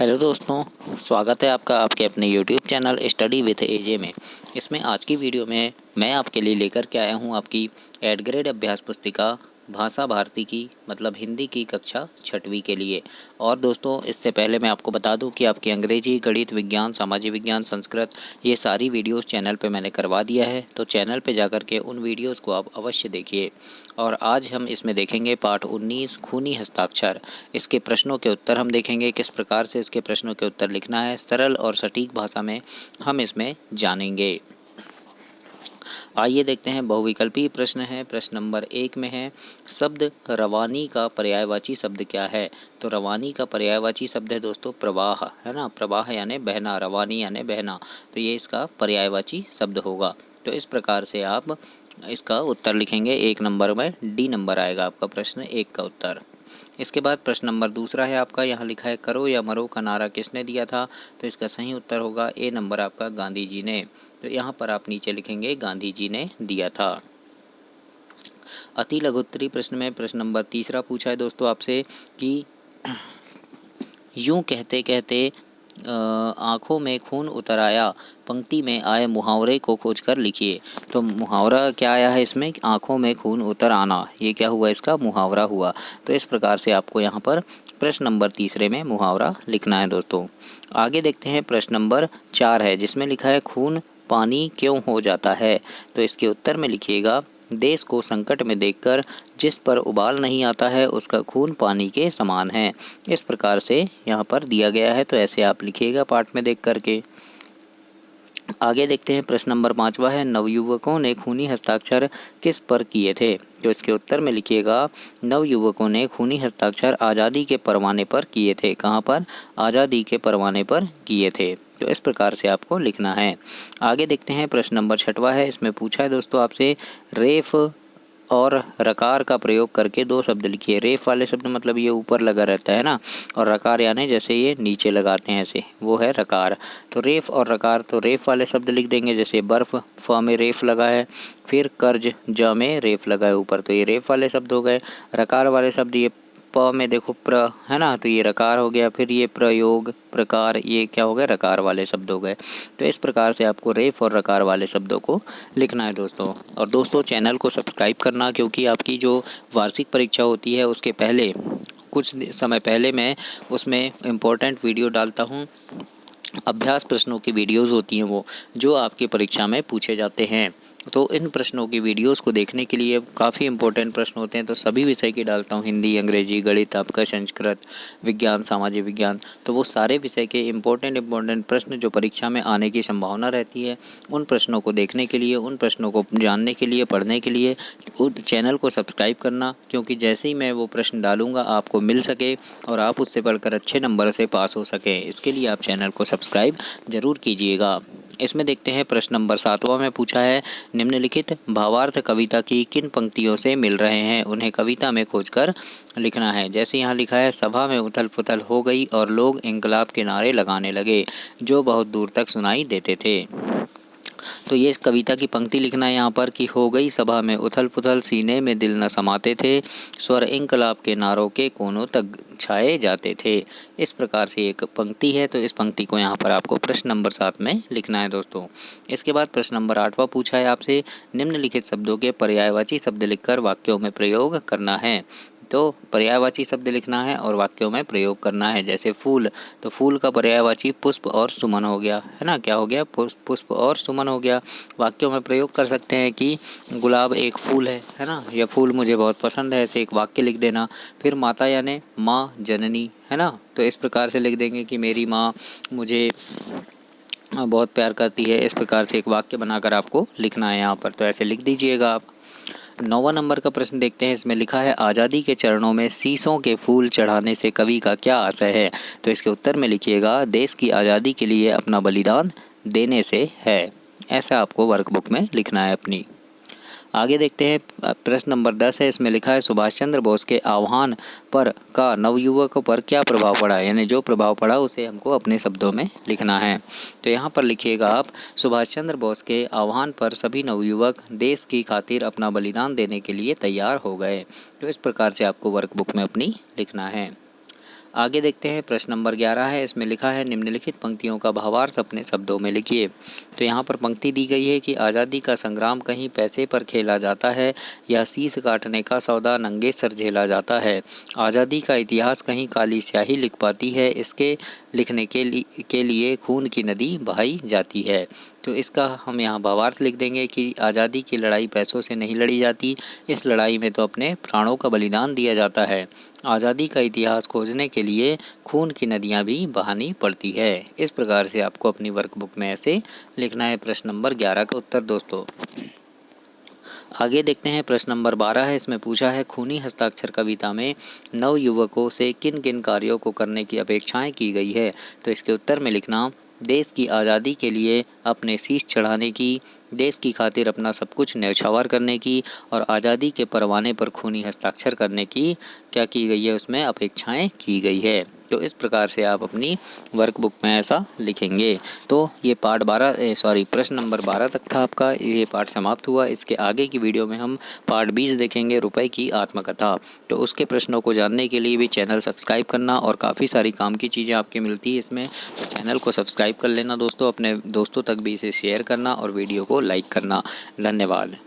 Hello दोस्तों, स्वागत है आपका आपके अपने यूट्यूब चैनल स्टडी विथ एजे में। इसमें आज की वीडियो में मैं आपके लिए लेकर के आया हूं आपकी 8th ग्रेड अभ्यास पुस्तिका भाषा भारती की मतलब हिंदी की कक्षा 6वीं के लिए। और दोस्तों, इससे पहले मैं आपको बता दूं कि आपकी अंग्रेजी, गणित, विज्ञान, सामाजिक विज्ञान, संस्कृत ये सारी वीडियोस चैनल पे मैंने करवा दिया है, तो चैनल पे जाकर के उन वीडियोस को आप अवश्य देखिए। और आज हम इसमें देखेंगे पाठ 19 खूनी हस्ताक्षर। इसके प्रश्नों के उत्तर हम देखेंगे, किस प्रकार से इसके प्रश्नों के उत्तर लिखना है सरल और सटीक भाषा में हम इसमें जानेंगे। आइए देखते हैं। बहुविकल्पी प्रश्न है। प्रश्न नंबर 1 में है, शब्द रवानी का पर्यायवाची शब्द क्या है। तो रवानी का पर्यायवाची शब्द है दोस्तों प्रवाह, है ना। प्रवाह यानी बहना, रवानी यानी बहना, तो ये इसका पर्यायवाची शब्द होगा। तो इस प्रकार से आप इसका उत्तर लिखेंगे। 1 नंबर में डी नंबर आएगा आपका प्रश्न 1 का उत्तर। इसके बाद प्रश्न नंबर दूसरा है आपका, यहाँ लिखा है करो या मरो का नारा किसने दिया था। तो इसका सही उत्तर होगा ए नंबर आपका गांधी जी ने। तो यहाँ पर आप नीचे लिखेंगे गांधी जी ने दिया था। अति लघुत्तरी प्रश्न में प्रश्न नंबर तीसरा पूछा है दोस्तों आपसे कि यूं कहते कहते आँखों में खून उतर आया, पंक्ति में आए मुहावरे को खोजकर लिखिए। तो मुहावरा क्या आया है इसमें, आँखों में खून उतर आना, ये क्या हुआ, इसका मुहावरा हुआ। तो इस प्रकार से आपको यहाँ पर प्रश्न नंबर तीसरे में मुहावरा लिखना है दोस्तों। आगे देखते हैं। प्रश्न नंबर 4 है जिसमें लिखा है खून पानी क्यों हो जाता है। तो इसके उत्तर में लिखिएगा, देश को संकट में देखकर जिस पर उबाल नहीं आता है उसका खून पानी के समान है। इस प्रकार से यहाँ पर दिया गया है, तो ऐसे आप लिखिएगा पाठ में देख करके। आगे देखते हैं। प्रश्न नंबर 5वां है, नवयुवकों ने खूनी हस्ताक्षर किस पर किए थे। तो इसके उत्तर में लिखिएगा, नवयुवकों ने खूनी हस्ताक्षर आज़ादी के परवाने पर किए थे। कहाँ पर, आज़ादी के परवाने पर किए थे। तो इस प्रकार से आपको लिखना है। आगे देखते हैं। प्रश्न नंबर 6वां है, इसमें पूछा है दोस्तों आपसे, रेफ और रकार का प्रयोग करके 2 शब्द लिखिए। रेफ वाले शब्द मतलब ये ऊपर लगा रहता है ना, और रकार यानी जैसे ये नीचे लगाते हैं ऐसे, वो है रकार। तो रेफ और रकार, तो रेफ वाले शब्द लिख देंगे, जैसे बर्फ, फ में रेफ लगा है, फिर कर्ज, ज में रेफ लगा है ऊपर, तो ये रेफ वाले शब्द हो गए। रकार वाले शब्द, ये प में देखो प्र है ना, तो ये रकार हो गया। फिर ये प्रयोग, प्रकार, ये क्या हो गया, रकार वाले शब्द हो गए। तो इस प्रकार से आपको रेफ और रकार वाले शब्दों को लिखना है दोस्तों। और दोस्तों, चैनल को सब्सक्राइब करना, क्योंकि आपकी जो वार्षिक परीक्षा होती है उसके पहले कुछ समय पहले मैं उसमें इम्पोर्टेंट वीडियो डालता हूँ। अभ्यास प्रश्नों की वीडियोज़ होती हैं वो, जो आपकी परीक्षा में पूछे जाते हैं। तो इन प्रश्नों की वीडियोस को देखने के लिए काफ़ी इंपॉर्टेंट प्रश्न होते हैं, तो सभी विषय की डालता हूँ, हिंदी, अंग्रेजी, गणित, आपका संस्कृत, विज्ञान, सामाजिक विज्ञान। तो वो सारे विषय के इम्पोर्टेंट प्रश्न जो परीक्षा में आने की संभावना रहती है, उन प्रश्नों को देखने के लिए, उन प्रश्नों को जानने के लिए, पढ़ने के लिए उस चैनल को सब्सक्राइब करना, क्योंकि जैसे ही मैं वो प्रश्न डालूंगा आपको मिल सके और आप उससे पढ़कर अच्छे नंबर से पास हो सकें। इसके लिए आप चैनल को सब्सक्राइब जरूर कीजिएगा। इसमें देखते हैं। प्रश्न नंबर 7वां में पूछा है, निम्नलिखित भावार्थ कविता की किन पंक्तियों से मिल रहे हैं, उन्हें कविता में खोजकर लिखना है। जैसे यहाँ लिखा है, सभा में उथल पुथल हो गई और लोग इंकलाब के नारे लगाने लगे जो बहुत दूर तक सुनाई देते थे। तो ये कविता की पंक्ति लिखना है यहाँ पर कि हो गई सभा में उथल पुथल, सीने में दिल न समाते थे, स्वर इंकलाब के नारों के कोनों तक छाए जाते थे। इस प्रकार से एक पंक्ति है, तो इस पंक्ति को यहाँ पर आपको प्रश्न नंबर 7 में लिखना है दोस्तों। इसके बाद प्रश्न नंबर 8वां पूछा है आपसे, निम्नलिखित शब्दों के पर्यायवाची शब्द लिखकर वाक्यों में प्रयोग करना है। तो पर्यायवाची शब्द लिखना है और वाक्यों में प्रयोग करना है। जैसे फूल, तो फूल का पर्यायवाची पुष्प और सुमन हो गया, है ना। क्या हो गया, पुष्प और सुमन हो गया। वाक्यों में प्रयोग कर सकते हैं कि गुलाब एक फूल है ना, यह फूल मुझे बहुत पसंद है, ऐसे एक वाक्य लिख देना। फिर माता यानी माँ जननी, है ना, तो इस प्रकार से लिख देंगे कि मेरी माँ मुझे बहुत प्यार करती है। इस प्रकार से एक वाक्य बनाकर आपको लिखना है यहाँ पर, तो ऐसे लिख दीजिएगा आप। 9वां नंबर का प्रश्न देखते हैं। इसमें लिखा है, आज़ादी के चरणों में शीशों के फूल चढ़ाने से कवि का क्या आशय है। तो इसके उत्तर में लिखिएगा, देश की आज़ादी के लिए अपना बलिदान देने से है। ऐसा आपको वर्कबुक में लिखना है अपनी। आगे देखते हैं। प्रश्न नंबर 10 है, इसमें लिखा है, सुभाष चंद्र बोस के आह्वान पर का नवयुवकों पर क्या प्रभाव पड़ा, यानी जो प्रभाव पड़ा उसे हमको अपने शब्दों में लिखना है। तो यहाँ पर लिखिएगा आप, सुभाष चंद्र बोस के आह्वान पर सभी नवयुवक देश की खातिर अपना बलिदान देने के लिए तैयार हो गए। तो इस प्रकार से आपको वर्कबुक में अपनी लिखना है। आगे देखते हैं प्रश्न नंबर 11 है, इसमें लिखा है निम्नलिखित पंक्तियों का भावार्थ अपने शब्दों में लिखिए। तो यहाँ पर पंक्ति दी गई है कि आज़ादी का संग्राम कहीं पैसे पर खेला जाता है या शीश काटने का सौदा नंगे सर झेला जाता है। आज़ादी का इतिहास कहीं काली स्याही लिख पाती है, इसके लिखने के लिए खून की नदी बहाई जाती है। तो इसका हम यहाँ भावार्थ लिख देंगे कि आज़ादी की लड़ाई पैसों से नहीं लड़ी जाती, इस लड़ाई में तो अपने प्राणों का बलिदान दिया जाता है। आज़ादी का इतिहास खोजने के लिए खून की नदियाँ भी बहानी पड़ती है। इस प्रकार से आपको अपनी वर्कबुक में ऐसे लिखना है प्रश्न नंबर 11 का उत्तर दोस्तों। आगे देखते हैं प्रश्न नंबर 12 है, इसमें पूछा है खूनी हस्ताक्षर कविता में नवयुवकों से किन किन कार्यों को करने की अपेक्षाएं की गई है। तो इसके उत्तर में लिखना देश की आज़ादी के लिए अपने शीश चढ़ाने की, देश की खातिर अपना सब कुछ न्यौछावर करने की और आज़ादी के परवाने पर खूनी हस्ताक्षर करने की क्या की गई है, उसमें अपेक्षाएं की गई है। तो इस प्रकार से आप अपनी वर्कबुक में ऐसा लिखेंगे। तो ये प्रश्न नंबर 12 तक था आपका, ये पाठ समाप्त हुआ। इसके आगे की वीडियो में हम पार्ट 20 देखेंगे, रुपए की आत्मकथा। तो उसके प्रश्नों को जानने के लिए भी चैनल सब्सक्राइब करना, और काफ़ी सारी काम की चीज़ें आपके मिलती है इसमें, तो चैनल को सब्सक्राइब कर लेना दोस्तों। अपने दोस्तों तक भी इसे शेयर करना और वीडियो को लाइक करना। धन्यवाद।